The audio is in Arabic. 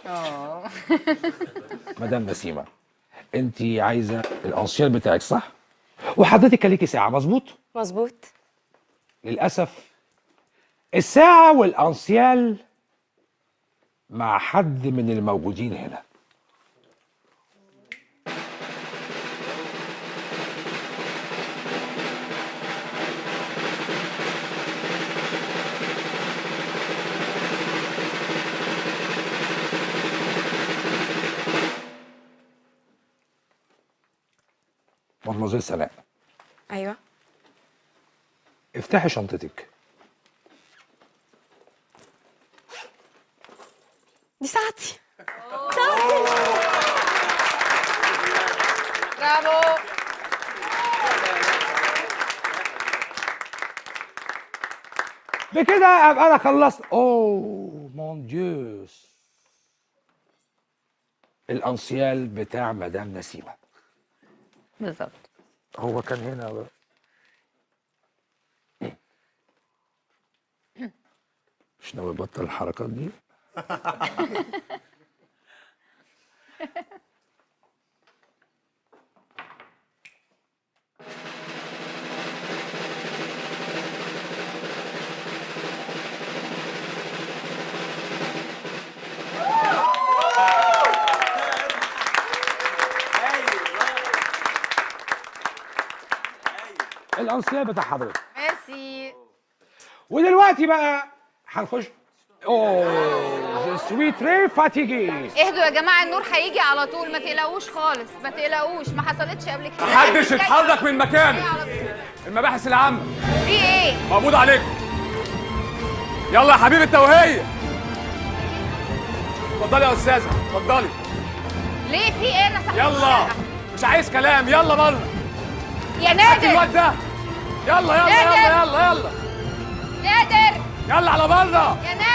اه مدام نسيمه، انت عايزه الانسيال بتاعك صح؟ وحضرتك كان ليكي ساعه مظبوط؟ مظبوط. للاسف الساعه والانسيال مع حد من الموجودين هنا. مدموزيل سناء، ايوه افتحي شنطتك. دي ساعتي. ساعتي. برافو. بكده ابقى انا خلصت. اوه مون ديو، الانسيال بتاع مدام نسيمه بالظبط. هو كان هنا بقى. مش ناوي يبطل الحركات دي. الانسيال بتاع حضرتك. ميرسي. ودلوقتي بقى هنخش. اوه سوي تري فاتيجي. اهدوا يا جماعه، النور هيجي على طول، ما تقلقوش خالص، ما تقلقوش، ما حصلتش قبل كده. محدش يتحرك من مكانه. المباحث العامة في ايه؟ مقبوض عليكم. يلا يا حبيبي التوهية. اتفضلي يا أستاذة، اتفضلي. ليه في ايه؟ انا صاحبة يلا الشقة. مش عايز كلام، يلا بره. يا هات نادر. الواد ده. يلا يلا نادر. يلا يلا يلا نادر يلا على بره. يا نادر.